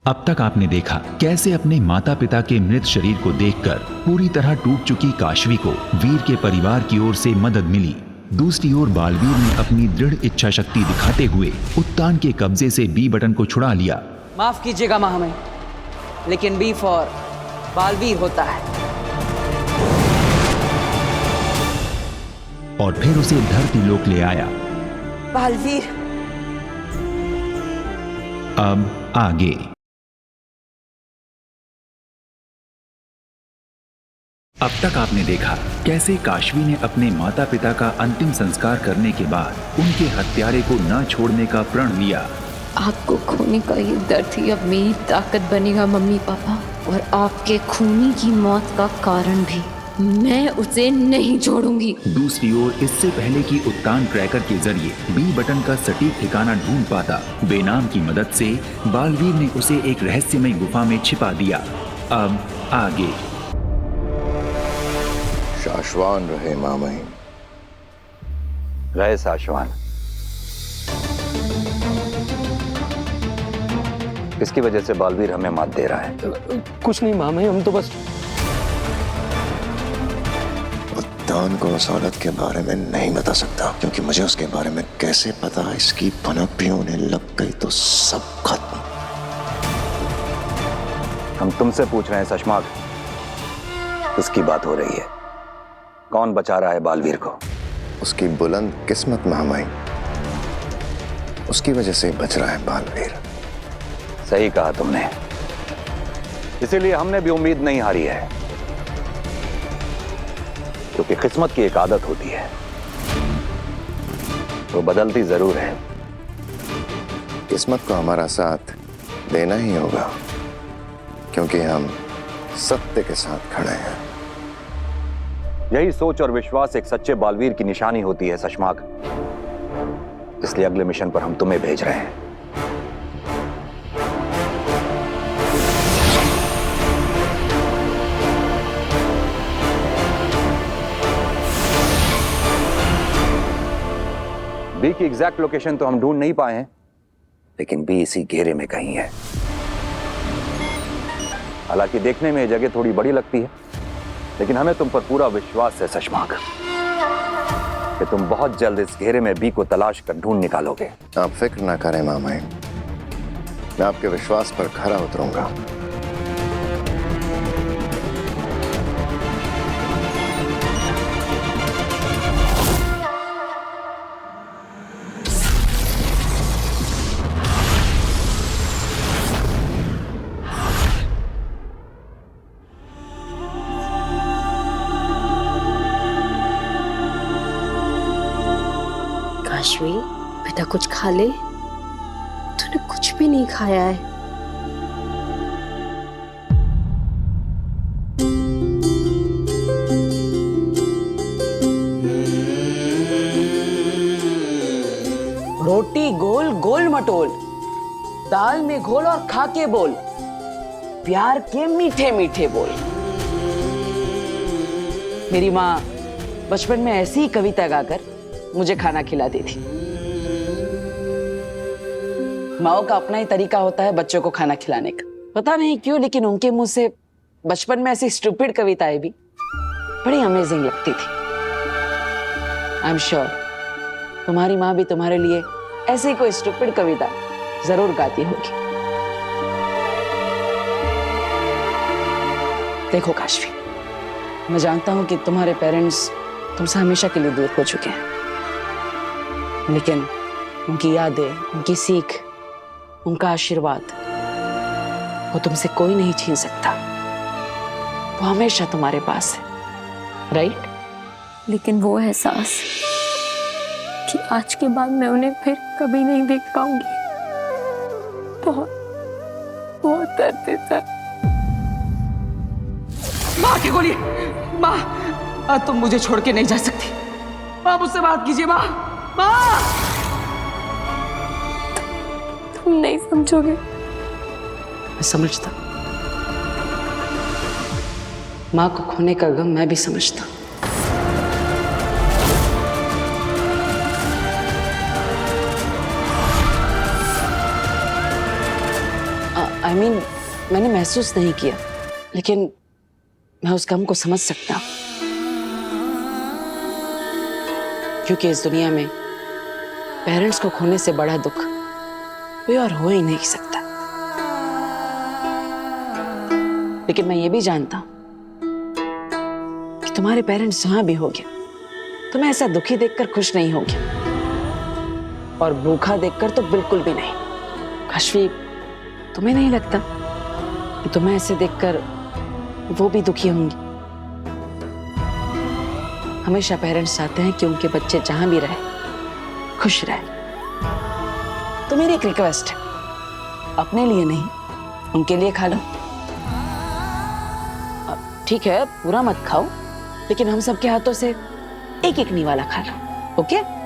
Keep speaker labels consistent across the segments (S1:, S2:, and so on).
S1: अब तक आपने देखा कैसे अपने माता पिता के मृत शरीर को देखकर पूरी तरह टूट चुकी काशवी को वीर के परिवार की ओर से मदद मिली। दूसरी ओर बालवीर ने अपनी दृढ़ इच्छा शक्ति दिखाते हुए उत्तान के कब्जे से बी बटन को छुड़ा लिया।
S2: माफ कीजिएगा माँ हमें, लेकिन बी फॉर बालवीर होता है।
S1: और फिर उसे धरती लोक ले आया।
S2: बालवीर।
S1: अब आगे। अब तक आपने देखा कैसे काशवी ने अपने माता पिता का अंतिम संस्कार करने के बाद उनके हत्यारे को न छोड़ने का प्रण लिया।
S3: आपको खोने का ये दर्द ही अब मेरी ताकत बनेगा मम्मी पापा, और आपके खूनी की मौत का कारण भी। मैं उसे नहीं छोड़ूंगी।
S1: दूसरी ओर इससे पहले कि उत्तान ट्रैकर के जरिए बी बटन का सटीक ठिकाना ढूंढ पाता, बेनाम की मदद से बालवीर ने उसे एक रहस्यमय गुफा में छिपा दिया। अब आगे।
S4: शाश्वान रहे मामही।
S5: रहे शाश्वान। किसकी वजह से बालवीर हमें मात दे रहा है?
S6: कुछ नहीं मामही, हम तो बस।
S4: उत्तान को उस औरत के बारे में नहीं बता सकता, क्योंकि मुझे उसके बारे में कैसे पता। इसकी भनक भी उन्हें लग गई तो सब खत्म।
S5: हम तुमसे पूछ रहे हैं शशमाक, किसकी बात हो रही है? कौन बचा रहा है बालवीर को?
S4: उसकी बुलंद किस्मत महामाई, उसकी वजह से बच रहा है बालवीर।
S5: सही कहा तुमने, इसीलिए हमने भी उम्मीद नहीं हारी है, क्योंकि किस्मत की एक आदत होती है, वो बदलती जरूर है।
S4: किस्मत को हमारा साथ देना ही होगा, क्योंकि हम सत्य के साथ खड़े हैं।
S5: यही सोच और विश्वास एक सच्चे बालवीर की निशानी होती है शशमाक। इसलिए अगले मिशन पर हम तुम्हें भेज रहे हैं। बी की एग्जैक्ट लोकेशन तो हम ढूंढ नहीं पाए हैं, लेकिन बी इसी घेरे में कहीं है। हालांकि देखने में यह जगह थोड़ी बड़ी लगती है, लेकिन हमें तुम पर पूरा विश्वास है शशमाक कि तुम बहुत जल्द इस घेरे में बी को तलाश कर ढूंढ निकालोगे।
S4: आप फिक्र ना करें मामाई, मैं आपके विश्वास पर खरा उतरूंगा।
S3: काशवी बेटा, कुछ खा ले। तूने कुछ भी नहीं खाया है।
S2: रोटी गोल गोल मटोल, दाल में घोल और खा के बोल, प्यार के मीठे मीठे बोल। मेरी माँ बचपन में ऐसी ही कविता गाकर मुझे खाना खिलाती थी। माओ का अपना ही तरीका होता है बच्चों को खाना खिलाने का। पता नहीं क्यों, लेकिन उनके मुंह से बचपन में ऐसी स्टूपिड कविताएं भी बड़ी अमेजिंग लगती थी। आई एम श्योर तुम्हारी माँ भी तुम्हारे लिए ऐसी कोई स्टूपिड कविता जरूर गाती होगी। देखो काशवी, मैं जानता हूं कि तुम्हारे पेरेंट्स तुमसे हमेशा के लिए दूर हो चुके हैं, लेकिन उनकी यादें, उनकी सीख, उनका आशीर्वाद वो तुमसे कोई नहीं छीन सकता। वो हमेशा तुम्हारे पास है, राइट?
S3: लेकिन वो एहसास कि आज के बाद मैं उन्हें फिर कभी नहीं देख पाऊंगी, बहुत बहुत दर्द देता है।
S2: माँ की गोली, माँ तुम मुझे छोड़ के नहीं जा सकती। माँ मुझसे बात कीजिए। माँ, माँ
S3: तुम नहीं समझोगे।
S2: मैं समझता, माँ को खोने का गम मैं भी समझता। I mean, मैंने महसूस नहीं किया, लेकिन मैं उस गम को समझ सकता हूँ, क्योंकि इस दुनिया में पेरेंट्स को खोने से बड़ा दुख कोई और हो ही नहीं सकता। लेकिन मैं ये भी जानता हूं कि तुम्हारे पेरेंट्स जहां भी होंगे, तुम्हें ऐसा दुखी देखकर खुश नहीं होंगे, और भूखा देखकर तो बिल्कुल भी नहीं। काशवी, तुम्हें नहीं लगता कि तुम्हें ऐसे देखकर वो भी दुखी होंगी? हमेशा पेरेंट्स चाहते हैं कि उनके बच्चे जहां भी रहे खुश रहे। तो मेरी एक रिक्वेस्ट है, अपने लिए नहीं, उनके लिए खा लो। ठीक है, पूरा मत खाओ, लेकिन हम सबके हाथों से एक एक निवाला खा लो, ओके?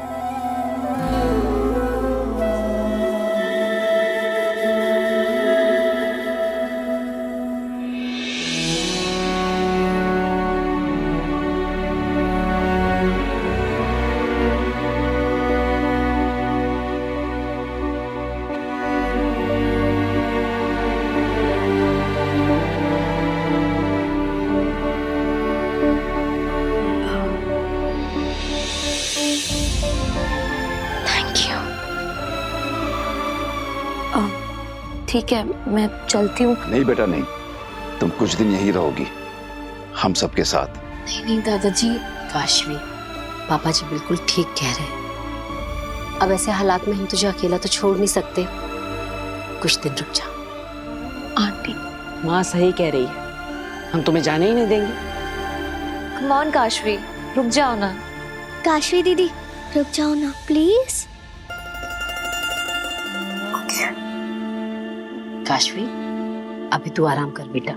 S3: ठीक है, मैं चलती हूँ।
S7: नहीं बेटा नहीं, तुम कुछ दिन यहीं रहोगी हम सबके साथ।
S3: नहीं नहीं दादाजी।
S8: काशवी, पापा जी बिल्कुल ठीक कह रहे हैं। अब ऐसे हालात में हम तुझे अकेला तो छोड़ नहीं सकते, कुछ दिन रुक जा।
S3: आंटी,
S2: माँ सही कह रही है, हम तुम्हें जाने ही नहीं देंगे।
S3: कम ऑन काशवी, रुक जाओ ना।
S9: काशवी दीदी रुक जाओ ना प्लीज।
S8: काशवी, अभी तू आराम कर बेटा,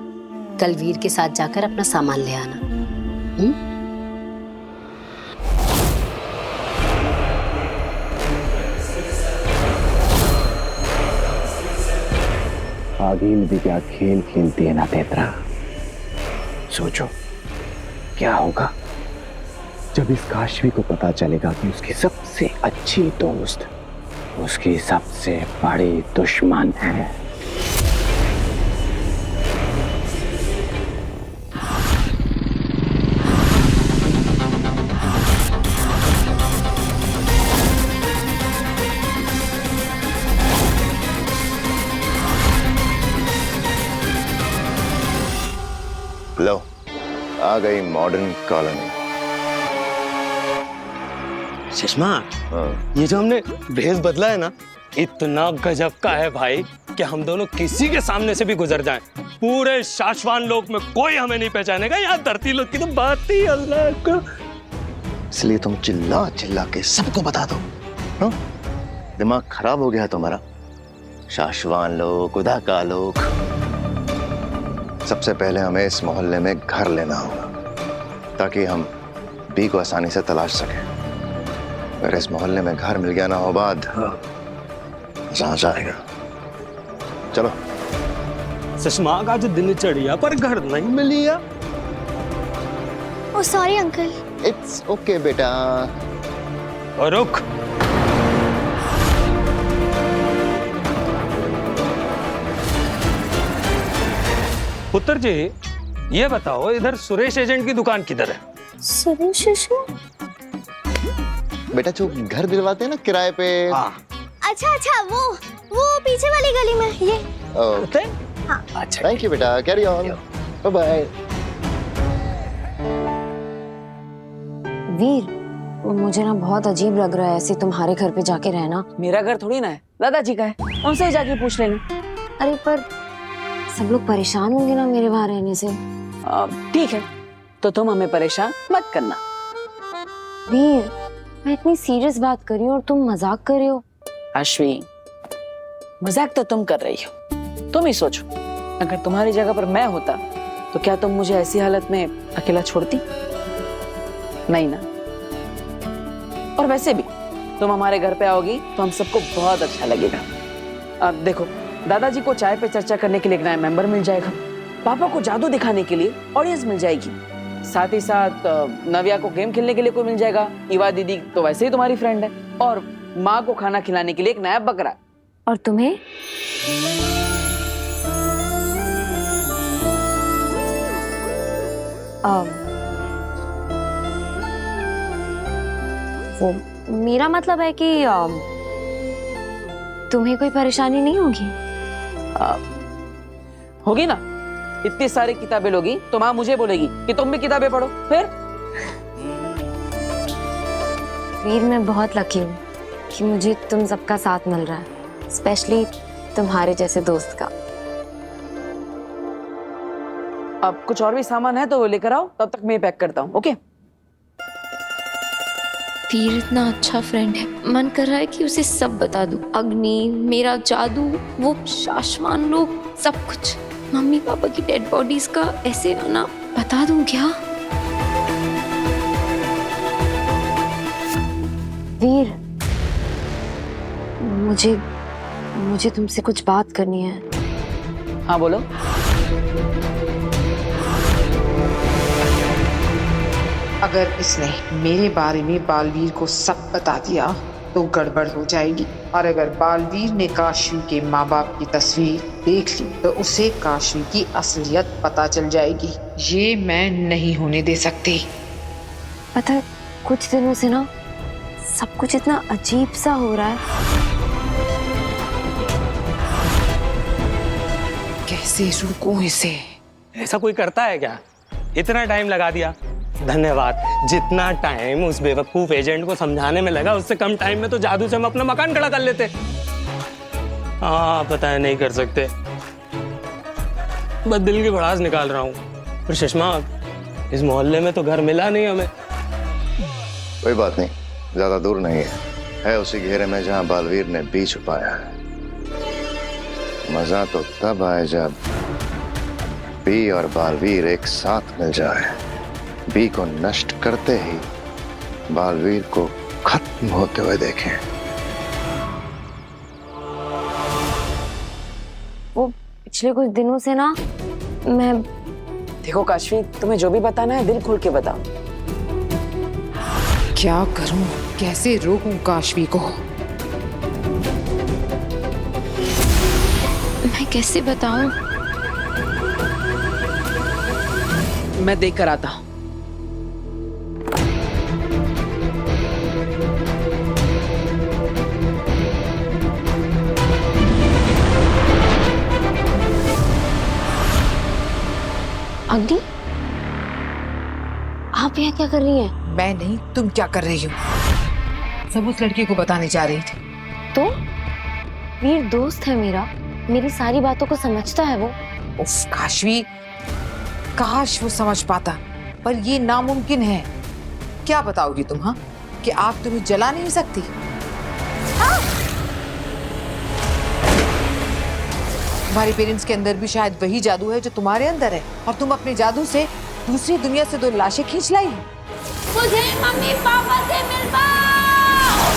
S8: कल वीर के साथ जाकर अपना सामान ले आना।
S7: आगिल भी क्या खेल खेलती है ना तेतरा। सोचो क्या होगा जब इस काशवी को पता चलेगा कि उसकी सबसे अच्छी दोस्त उसकी सबसे बड़ी दुश्मन है।
S4: लो, आ गई मॉडर्न कॉलोनी।
S6: सुषमा,
S4: हाँ।
S6: ये जो हमने भेष बदला है ना, इतना गजब का है भाई कि हम दोनों किसी के सामने से भी गुजर जाएं, पूरे शाश्वान लोक में कोई हमें नहीं पहचानेगा। यार धरती लोक की तो बात ही अल्लाह का।
S4: इसलिए तुम चिल्ला चिल्ला के सबको बता दो। हाँ? दिमाग खराब हो गया है तुम्हारा। शाश्वान लोक, उदा का लोक। सबसे पहले हमें इस मोहल्ले में घर लेना होगा ताकि हम बी को आसानी से तलाश सकें। अगर इस मोहल्ले में घर मिल गया ना हो बाद मजा आ जाएगा। चलो।
S6: सुषमा का जो दिनचर्या पर घर नहीं मिली है।
S9: ओ सॉरी अंकल।
S4: इट्स ओके बेटा।
S6: और रुक, पुत्र जी ये बताओ, इधर सुरेश एजेंट की दुकान किधर है?
S9: सुरेश
S4: बेटा जो घर दिलवाते हैं ना किराए पे।
S6: हाँ।
S9: अच्छा अच्छा, वो पीछे वाली गली में ये।
S6: होते?
S9: हाँ।
S6: अच्छा,
S4: थैंक यू बेटा, कैरी ऑन, बाय बाय।
S3: वीर, मुझे ना बहुत अजीब लग रहा है ऐसे तुम्हारे घर पे जाके रहना।
S2: मेरा घर थोड़ी ना है, दादाजी का है, उनसे ही जाके पूछ लेना।
S3: अरे पर सब लोग परेशान होंगे ना मेरे वहां रहने से।
S2: ठीक है, तो तुम हमें परेशान मत करना।
S3: वीर, मैं इतनी सीरियस बात कर रही हूँ और तुम मजाक कर रहे हो।
S2: अश्वी, मजाक तो तुम कर रही हो। तुम ही सोचो, अगर तुम्हारी जगह पर मैं होता तो क्या तुम मुझे ऐसी हालत में अकेला छोड़ती? नहीं ना। और वैसे भी तुम हमारे घर पे आओगी तो हम सबको बहुत अच्छा लगेगा। अब देखो, दादाजी को चाय पे चर्चा करने के लिए एक नया मेंबर मिल जाएगा, पापा को जादू दिखाने के लिए ऑडियंस मिल जाएगी, साथ ही साथ नव्या को गेम खेलने के लिए कोई मिल जाएगा, ईवा दीदी तो वैसे ही तुम्हारी फ्रेंड है, और माँ को खाना खिलाने के लिए एक नया बकरा।
S3: और तुम्हें? वो मेरा मतलब है कि तुम्हें कोई परेशानी नहीं होगी?
S2: होगी ना, इतनी सारी किताबें लोगी तो माँ मुझे बोलेगी कि तुम भी किताबें पढ़ो। फिर
S3: वीर, मैं बहुत लकी हूँ कि मुझे तुम सबका साथ मिल रहा है, स्पेशली तुम्हारे जैसे दोस्त का।
S2: अब कुछ और भी सामान है तो वो लेकर आओ, तब तक मैं पैक करता हूँ। ओके?
S3: वीर इतना अच्छा फ्रेंड है, मन कर रहा है कि उसे सब बता दूं। अग्नि, मेरा जादू, वो शाश्वान लोग, सब कुछ। मम्मी पापा की डेड बॉडीज का ऐसे आना बता दूं क्या? वीर, मुझे तुमसे कुछ बात करनी है।
S2: हाँ बोलो।
S10: अगर इसने मेरे बारे में बालवीर को सब बता दिया तो गड़बड़ हो जाएगी, और अगर बालवीर ने काशवी के माँ बाप की तस्वीर देख ली तो उसे काशवी की असलियत पता चल जाएगी। ये मैं नहीं होने दे सकती।
S3: पता है, कुछ दिनों से ना सब कुछ इतना अजीब सा हो रहा है।
S10: कैसे रुकूं इसे?
S6: ऐसा कोई करता है क्या? इतना टाइम लगा दिया, धन्यवाद। जितना टाइम उस बेवकूफ एजेंट को समझाने में लगा, उससे कम टाइम में तो जादू से हम अपना मकान खड़ा कर लेते। हाँ पता है नहीं कर सकते, बस दिल की भड़ास निकाल रहा हूँ। पर सुषमा, इस मोहल्ले में तो घर मिला नहीं हमें।
S4: कोई बात नहीं, ज्यादा दूर नहीं है उसी घेरे में जहां बालवीर ने बी छुपाया है। मजा तो तब आए जब बी और बालवीर एक साथ मिल जाए। बी को नष्ट करते ही बालवीर को खत्म होते हुए देखें।
S3: वो पिछले कुछ दिनों से ना मैं
S2: देखो काशवी, तुम्हें जो भी बताना है दिल खोल के बताओ।
S10: क्या करूं, कैसे रोकूं काशवी को?
S3: मैं कैसे बताऊं?
S2: मैं देख कर आता हूँ।
S3: अग्नि, आप यहाँ क्या कर रही हैं?
S10: मैं नहीं, तुम क्या कर रही हो? सब उस लड़की को बताने जा रही थी।
S3: तो वीर दोस्त है मेरा, मेरी सारी बातों को समझता है वो।
S10: उफ काशवी, काश वो समझ पाता, पर ये नामुमकिन है। क्या बताओगी तुम? हाँ, कि आग तुम्हें जला नहीं सकती? तुम्हारे पेरेंट्स के अंदर भी शायद वही जादू है जो तुम्हारे अंदर है, और तुम अपने जादू से दूसरी दुनिया से दो लाशें खींच लाई हो।
S3: मुझे मम्मी पापा से मिलवाओ।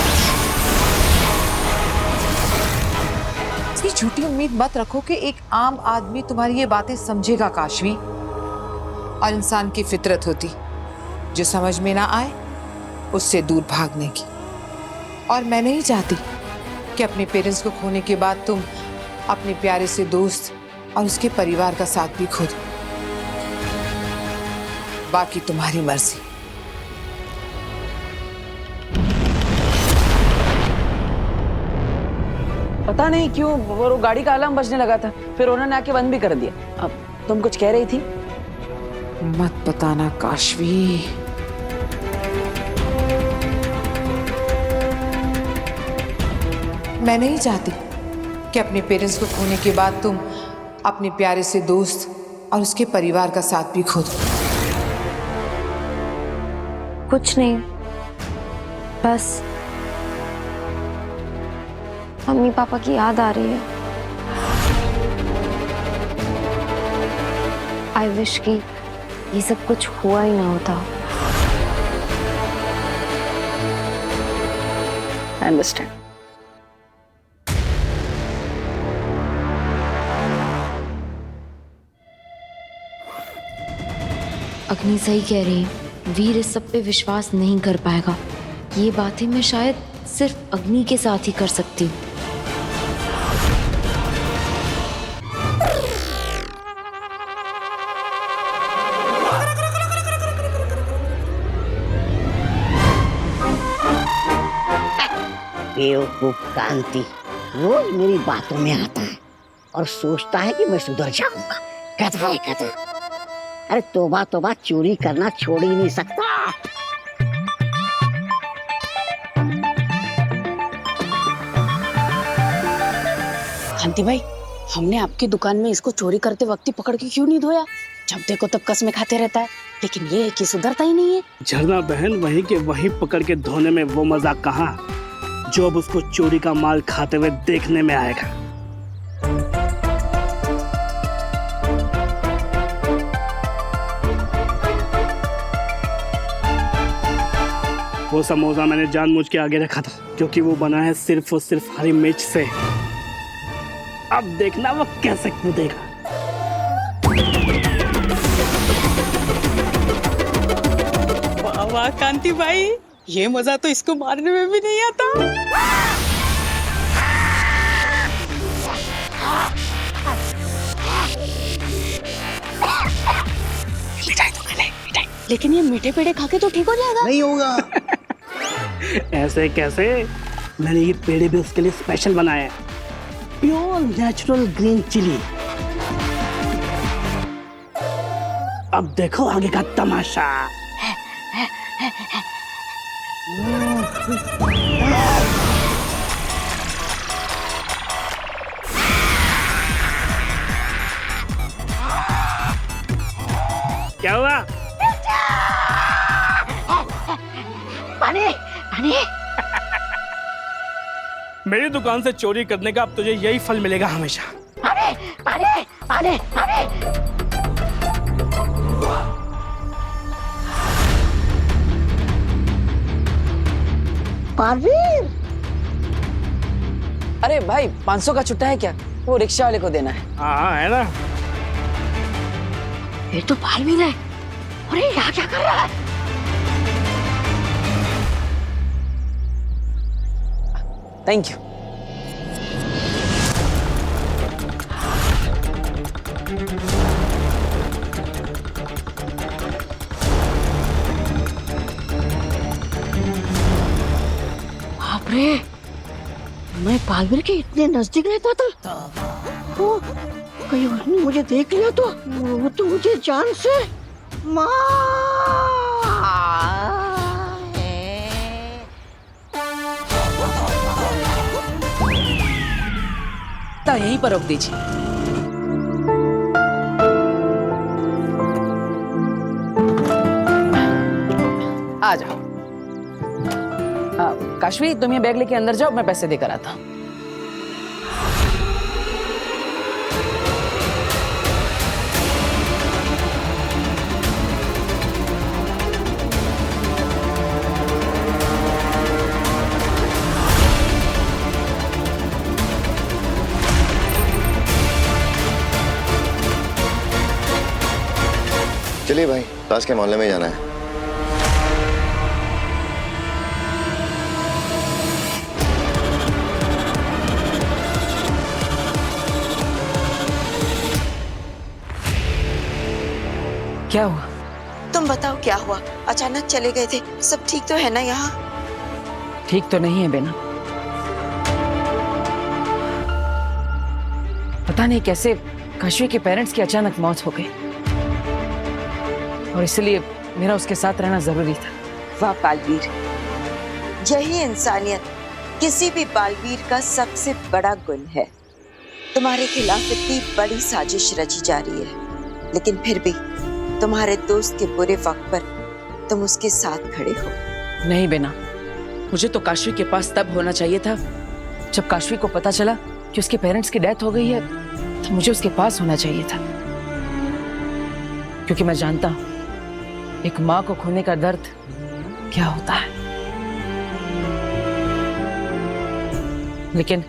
S10: इसकी झूठी उम्मीद मत रखो कि एक आम आदमी तुम्हारी ये बातें समझेगा काशवी। और इंसान की फितरत होती जो समझ में ना आए उससे दूर भागने की। और मैं नहीं चाहती कि अपने पेरेंट्स को खोने के बाद तुम अपने प्यारे से दोस्त और उसके परिवार का साथ भी खो दो। बाकी तुम्हारी मर्जी।
S2: पता नहीं क्यों वो गाड़ी का अलार्म बजने लगा था, फिर उन्होंने आके बंद भी कर दिया। अब तुम कुछ कह रही थी?
S10: मत बताना काशवी। मैं नहीं चाहती कि अपने पेरेंट्स को खोने के बाद तुम अपने प्यारे से दोस्त और उसके परिवार का साथ भी खो दो।
S3: कुछ नहीं, बस मम्मी पापा की याद आ रही है। आई विश कि ये सब कुछ हुआ ही ना होता।
S2: I understand.
S3: अग्नि सही कह रही है, वीर इस सब पे विश्वास नहीं कर पाएगा। ये बातें मैं शायद सिर्फ अग्नि के साथ ही कर सकती हूँ।
S11: बेवकूफ कांति रोज मेरी बातों में आता है और सोचता है कि मैं सुधर जाऊंगा। गधा है गधा। अरे तोबा तोबा, चोरी करना छोड़ ही नहीं सकता।
S2: कांति भाई, हमने आपकी दुकान में इसको चोरी करते वक्त ही पकड़ के क्यों नहीं धोया? जब देखो तब कसमें खाते रहता है, लेकिन ये है कि सुधरता ही नहीं है।
S12: झरना बहन, वहीं के वहीं पकड़ के धोने में वो मजा कहाँ जो अब उसको चोरी का माल खाते हुए देखने में आएगा। वो समोसा मैंने जानबूझ के आगे रखा था क्योंकि वो बना है सिर्फ और सिर्फ हरी मिर्च से। अब देखना वो कैसे कूदेगा।
S2: वाह कांति भाई, ये मजा तो इसको मारने में भी नहीं आता। मिठाई तो खा ले, मिठाई। लेकिन ये मीठे पेड़े खा के तो ठीक हो जाएगा।
S11: नहीं होगा।
S12: ऐसे कैसे? मैंने ये पेड़े भी उसके लिए स्पेशल बनाए हैं। Pure natural green chilli. अब देखो आगे का तमाशा। क्या हुआ?
S11: पानी पानी।
S12: मेरी दुकान से चोरी करने का अब तुझे यही फल मिलेगा हमेशा।
S11: पानी पानी पानी पानी। पारवीर!
S2: अरे भाई, 500 का छुट्टा है क्या? वो रिक्शा वाले को देना है।
S12: हाँ है ना।
S11: ये तो पारवीर है। अरे यहाँ क्या कर रहा है?
S2: Thank you.
S11: बाप रे, मैं पालवीर के इतने नजदीक रहता था। वो कहीं उसने मुझे देख लिया तो वो तो मुझे जान से
S2: यहीं पर रोक दीजिए। आ जाओ। काशवी, तुम ये बैग लेके अंदर जाओ, मैं पैसे देकर आता हूँ।
S4: चलिए भाई, पास के मोहल्ले में जाना है।
S2: क्या हुआ?
S13: तुम बताओ क्या हुआ? अचानक चले गए थे। सब ठीक तो है ना यहाँ?
S2: ठीक तो नहीं है बेना। पता नहीं कैसे काशवी के पेरेंट्स की अचानक मौत हो गई और इसलिए मेरा उसके साथ रहना जरूरी था।
S13: वाह बालवीर, यही इंसानियत किसी भी बालवीर का सबसे बड़ा गुण है। तुम्हारे खिलाफ इतनी बड़ी साजिश रची जा रही है, लेकिन फिर भी तुम्हारे दोस्त के बुरे वक्त पर तुम उसके साथ खड़े हो।
S2: नहीं बेना, मुझे तो काशवी के पास तब होना चाहिए था जब काशवी को पता चला कि उसके पेरेंट्स की डेथ हो गई है, तो मुझे उसके पास होना चाहिए था, क्योंकि मैं जानता हूं एक माँ को खोने का दर्द क्या होता है। लेकिन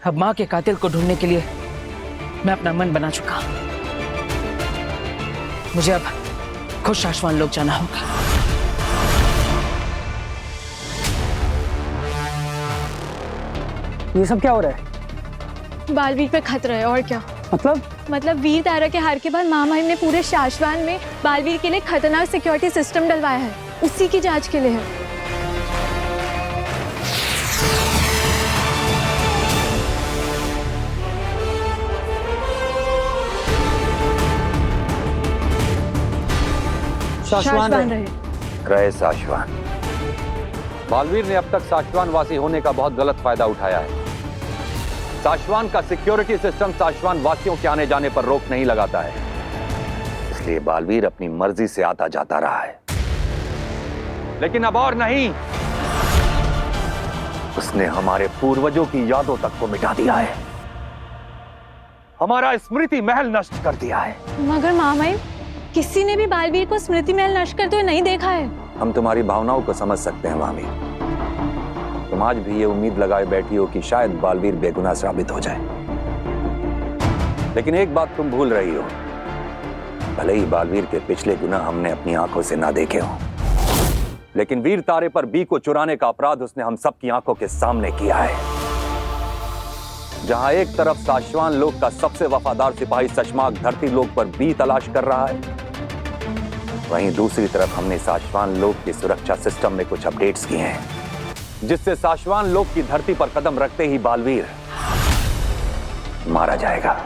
S2: अब माँ के कातिल को ढूंढने के लिए मैं अपना मन बना चुका हूं। मुझे अब खुद शाश्वान लोग जाना होगा।
S12: ये सब क्या हो रहा है?
S14: बालवीर पे खतरा है। और क्या मतलब वीर तारा के हार के बाद मामा ने पूरे शाश्वान में बालवीर के लिए खतरनाक सिक्योरिटी सिस्टम डलवाया है। उसी की जांच के लिए है। शाश्वान
S5: रहे शाश्वान। बालवीर ने अब तक शाश्वान वासी होने का बहुत गलत फायदा उठाया है। शाश्वान का सिक्योरिटी सिस्टम शाश्वान वासियों के आने जाने पर रोक नहीं लगाता है, इसलिए बालवीर अपनी मर्जी से आता जाता रहा है। लेकिन अब और नहीं, उसने हमारे पूर्वजों की यादों तक को मिटा दिया है, हमारा स्मृति महल नष्ट कर दिया है।
S14: मगर मामाई, किसी ने भी बालवीर को स्मृति महल नष्ट करते हुए नहीं देखा है।
S5: हम तुम्हारी भावनाओं को समझ सकते हैं मामी। तुम आज भी ये उम्मीद लगाए बैठी हो कि शायद बालवीर बेगुनाह साबित हो जाए, लेकिन एक बात तुम भूल रही हो, भले ही बालवीर के पिछले गुनाह हमने अपनी आंखों से ना देखे हो, लेकिन वीर तारे पर बी को चुराने का अपराध उसने हम सबकी आंखों के सामने किया है। जहां एक तरफ शाश्वान लोक का सबसे वफादार सिपाही शशमाक धरती लोक पर बी तलाश कर रहा है, वहीं दूसरी तरफ हमने शाश्वान लोक के सुरक्षा सिस्टम में कुछ अपडेट्स किए हैं, जिससे शाश्वान लोक की धरती पर कदम रखते ही बालवीर मारा जाएगा।